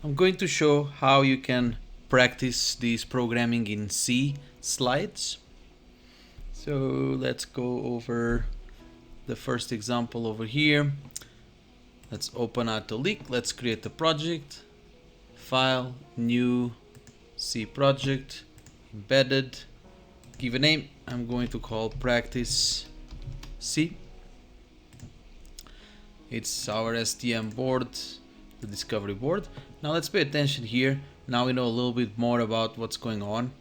I'm going to show how you can practice this programming in C slides. So let's go over the first example over here. Let's open out the leak. Let's create a project. File, new, C project, embedded. Give a name. I'm going to call practice C. It's our STM board, the discovery board. Now let's pay attention here. Now we know a little bit more about what's going on.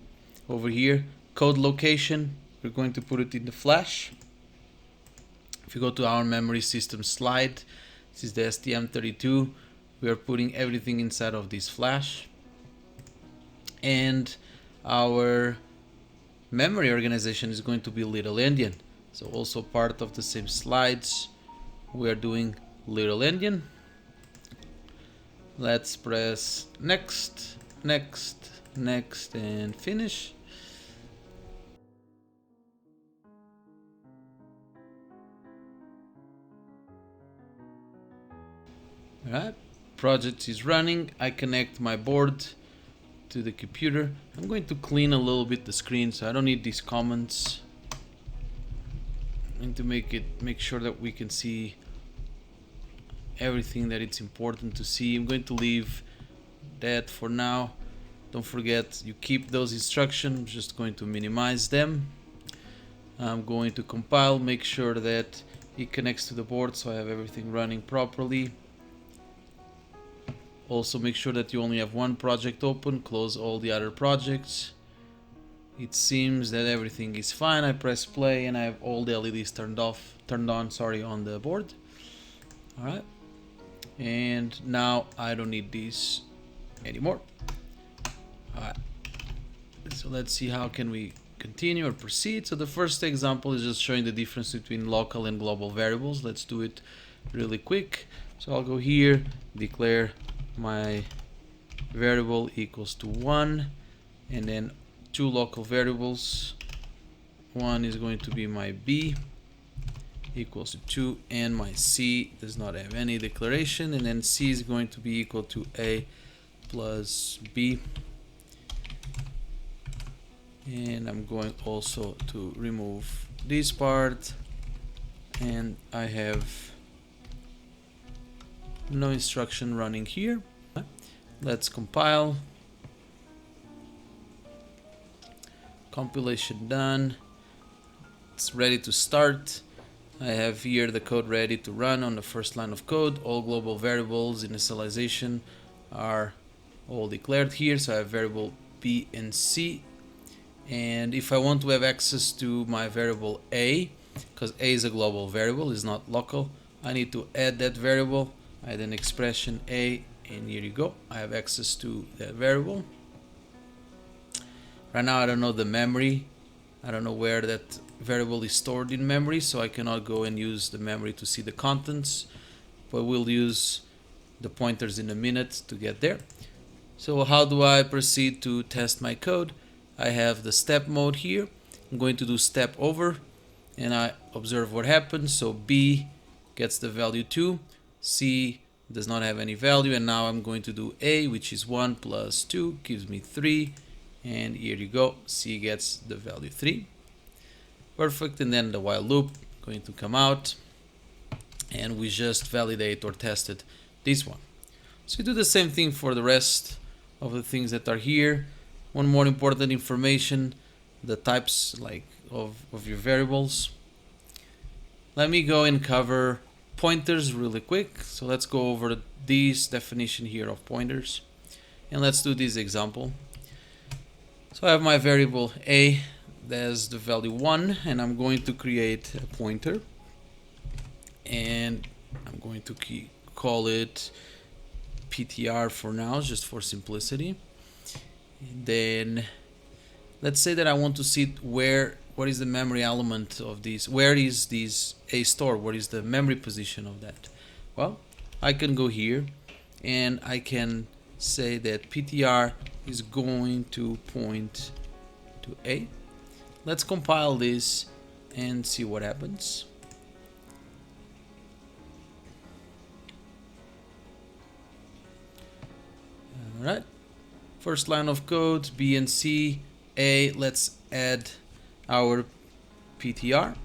Over here, code location, we're going to put it in the flash. If you go to our memory system slide, this is the STM32. We are putting everything inside of this flash. And our memory organization is going to be little endian. So also part of the same slides, we are doing little endian. Let's press next, next, next, and finish. Alright, project is running. I connect my board to the computer. I'm going to clean a little bit the screen, so I don't need these comments. I'm going to make sure that we can see everything that it's important to see. I'm going to leave that for now. Don't forget, you keep those instructions. I'm just going to minimize them. I'm going to compile, make sure that it connects to the board so I have everything running properly. Also make sure that you only have one project open, close all the other projects. It seems that everything is fine. I press play and I have all the LEDs turned on on the board. Alright. And now I don't need these anymore. Alright. So let's see how can we continue or proceed. So the first example is just showing the difference between local and global variables. Let's do it really quick. So I'll go here, declare my variable equals to 1, and then two local variables. One is going to be my B equals to 2, and my C does not have any declaration, and then C is going to be equal to A plus B. And I'm going also to remove this part, and I have no instruction running here. Let's compile. Compilation done. It's ready to start. I have here the code ready to run on the first line of code. All global variables initialization are all declared here. So I have variable B and C. And if I want to have access to my variable A, because A is a global variable, is not local, I need to add that variable. I add an expression A, and here you go. I have access to that variable. Right now I don't know the memory. I don't know where that variable is stored in memory, so I cannot go and use the memory to see the contents, but we'll use the pointers in a minute to get there. So how do I proceed to test my code? I have the step mode here. I'm going to do step over, and I observe what happens. So B gets the value 2, C does not have any value, and now I'm going to do A, which is 1 plus 2 gives me 3, and here you go, C gets the value 3. Perfect. And then the while loop going to come out, and we just validate or tested this one. So we do the same thing for the rest of the things that are here. One more important information, the types of your variables. Let me go and cover pointers really quick. So let's go over this definition here of pointers, and let's do this example. So I have my variable A, there's the value 1, and I'm going to create a pointer, and I'm going to call it PTR for now, just for simplicity. And then let's say that I want to see what is the memory element of this, where is this A store, what is the memory position of that. Well, I can go here and I can say that PTR is going to point to A. Let's compile this and see what happens. Alright, first line of code, B and C, A, let's add our PTR.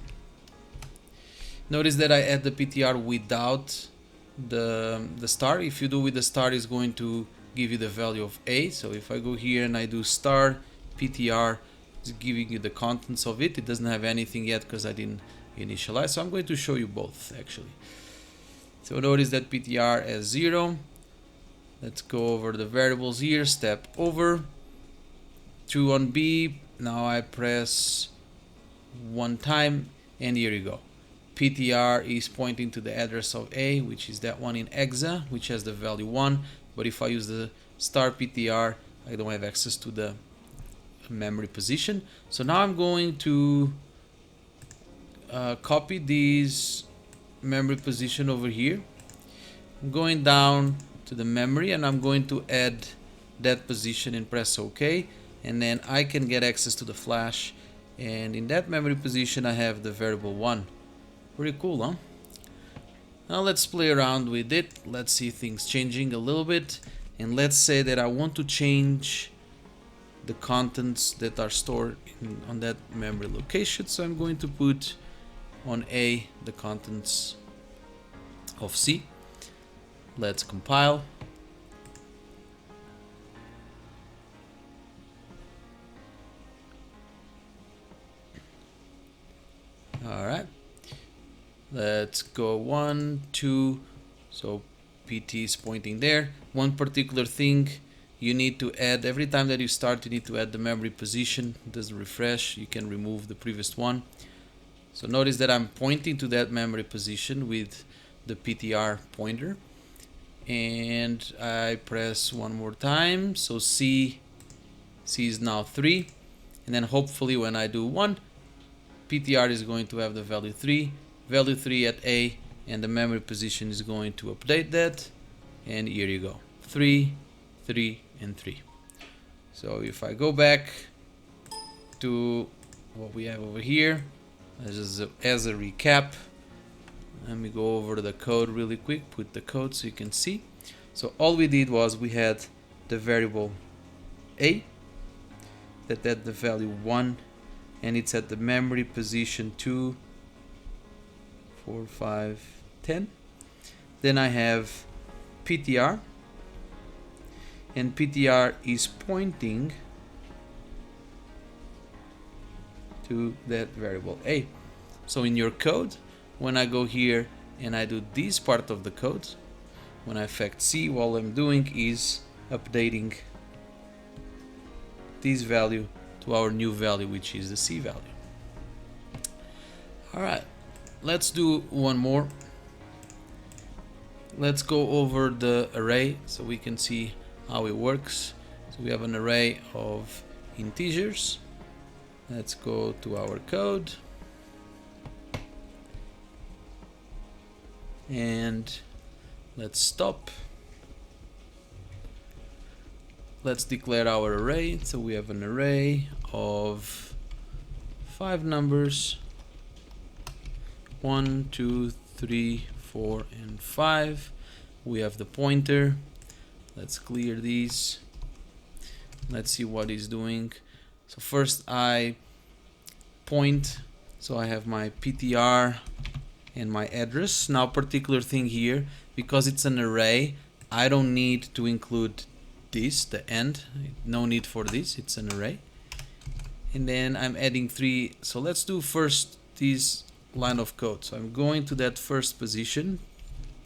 Notice that I add the PTR without the star. If you do with the star, it's going to give you the value of A. So if I go here and I do star PTR, it's giving you the contents of it. It doesn't have anything yet because I didn't initialize. So I'm going to show you both actually. So notice that PTR as 0. Let's go over the variables here, step over. True on B. Now I press one time and here you go. PTR is pointing to the address of A, which is that one in ENCE, which has the value 1. But if I use the star PTR, I don't have access to the memory position. So now I'm going to copy this memory position over here. I'm going down to the memory and I'm going to add that position and press OK. And then I can get access to the flash. And in that memory position, I have the variable 1. Pretty cool, huh? Now let's play around with it. Let's see things changing a little bit. And let's say that I want to change the contents that are stored on that memory location. So I'm going to put on A the contents of C. Let's compile. All right. Let's go 1, 2. So PT is pointing there. One particular thing you need to add every time that you start, you need to add the memory position. It doesn't refresh. You can remove the previous one. So notice that I'm pointing to that memory position with the PTR pointer. And I press one more time. So C is now 3. And then hopefully when I do 1, PTR is going to have the value 3. Value 3 at A, and the memory position is going to update that, and here you go, 3, 3, and 3. So if I go back to what we have over here, as a recap, let me go over the code really quick, put the code so you can see. So all we did was we had the variable A that had the value 1, and it's at the memory position 2, 4, 5, 10. Then I have PTR, and PTR is pointing to that variable A. So in your code, when I go here and I do this part of the code, when I affect C, all I'm doing is updating this value to our new value, which is the C value. All right. Let's do one more. Let's go over the array so we can see how it works. So we have an array of integers. Let's go to our code. And let's stop. Let's declare our array. So we have an array of 5 numbers. 1, 2, 3, 4, and 5. We have the pointer. Let's clear these. Let's see what it's doing. So first I point. So I have my PTR and my address. Now particular thing here, because it's an array, I don't need to include this, the end. No need for this, it's an array. And then I'm adding 3. So let's do first this line of code. So I'm going to that first position,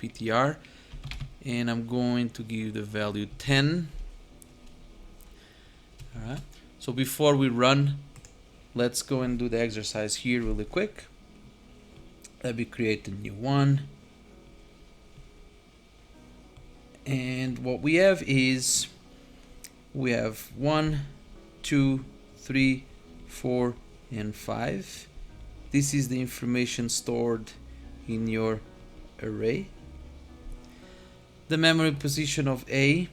PTR, and I'm going to give the value 10. All right. So before we run, let's go and do the exercise here really quick. Let me create a new one. And what we have is we have 1, 2, 3, 4, and 5. This is the information stored in your array. The memory position of A,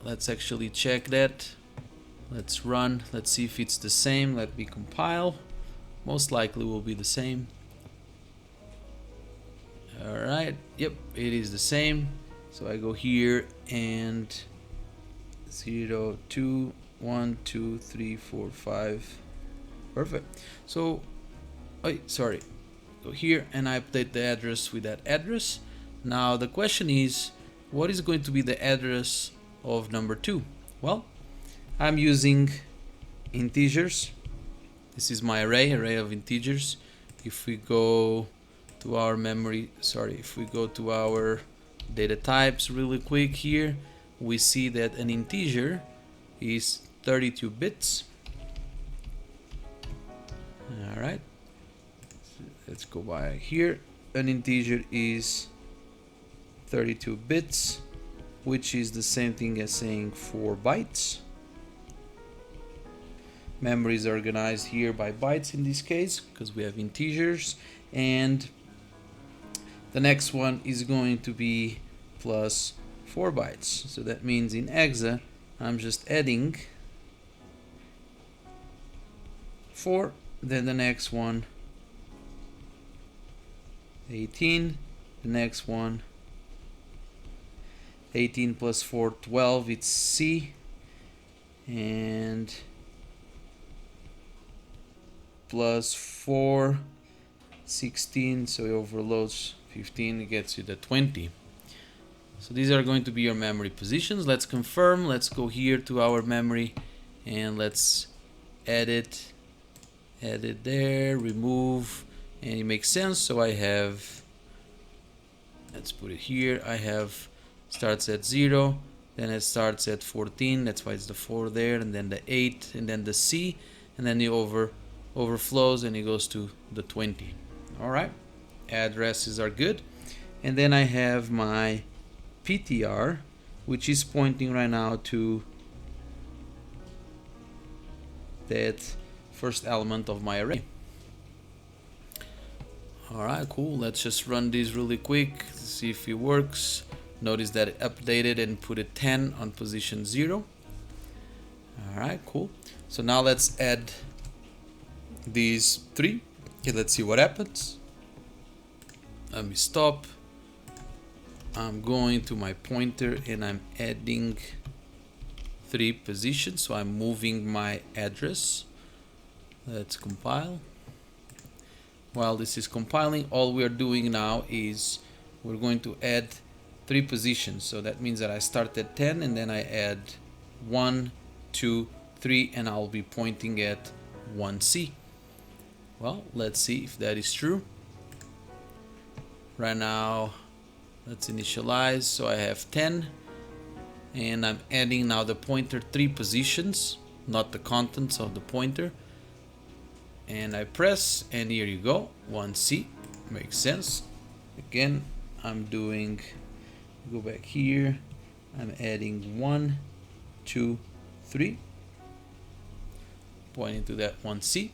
let's actually check that. Let's run, let's see if it's the same. Let me compile. Most likely will be the same. Alright, yep, it is the same. So I go here and 0, 2, 1, 2, 3, 4, 5. Perfect. So, sorry. Go here and I update the address with that address. Now the question is, what is going to be the address of number 2? Well, I'm using integers. This is my array of integers. If we go to our memory, if we go to our data types really quick here, we see that an integer is 32 bits. All right, let's go by here. An integer is 32 bits, which is the same thing as saying 4 bytes. Memory is organized here by bytes in this case because we have integers, and the next one is going to be plus 4 bytes. So that means in ENCE I'm just adding 4, then the next one 18, the next one 18 plus 4 12, it's C, and plus 4 16, so it overloads 15, it gets you the 20. So these are going to be your memory positions. Let's confirm. Let's go here to our memory and let's edit there, remove, and it makes sense. So I have, let's put it here, I have starts at 0, then it starts at 14, that's why it's the 4 there, and then the 8, and then the C, and then the overflows and it goes to the 20. Alright, addresses are good. And then I have my PTR, which is pointing right now to that first element of my array. Alright, cool. Let's just run this really quick to see if it works. Notice that it updated and put a 10 on position 0. Alright, cool. So now let's add these 3. Okay, let's see what happens. Let me stop. I'm going to my pointer and I'm adding 3 positions. So I'm moving my address. Let's compile. While this is compiling, all we are doing now is we're going to add 3 positions. So that means that I start at 10 and then I add 1, 2, 3, and I'll be pointing at 1C. Well, let's see if that is true. Right now, let's initialize. So I have 10 and I'm adding now the pointer 3 positions, not the contents of the pointer. And I press, and here you go, 1C. Makes sense. Again, I'm doing, go back here, I'm adding 1, 2, 3, pointing to that 1C.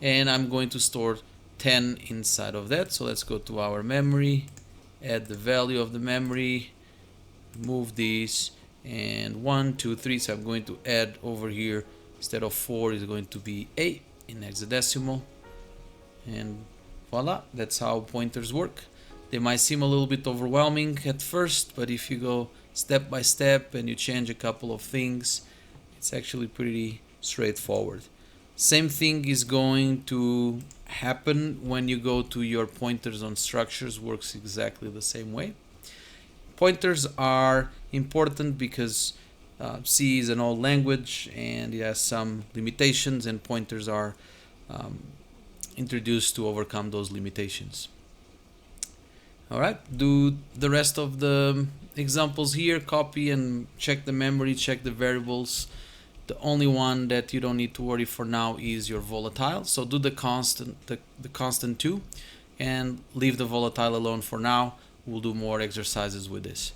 And I'm going to store 10 inside of that. So let's go to our memory, add the value of the memory, move these, and 1, 2, 3. So I'm going to add over here, instead of 4 is going to be 8 in hexadecimal, and voila, that's how pointers work. They might seem a little bit overwhelming at first, but if you go step by step and you change a couple of things, it's actually pretty straightforward. Same thing is going to happen when you go to your pointers on structures, works exactly the same way. Pointers are important because C is an old language and it has some limitations, and pointers are introduced to overcome those limitations. Alright, do the rest of the examples here, copy and check the memory, check the variables. The only one that you don't need to worry for now is your volatile. So do the constant, the constant 2, and leave the volatile alone for now. We'll do more exercises with this.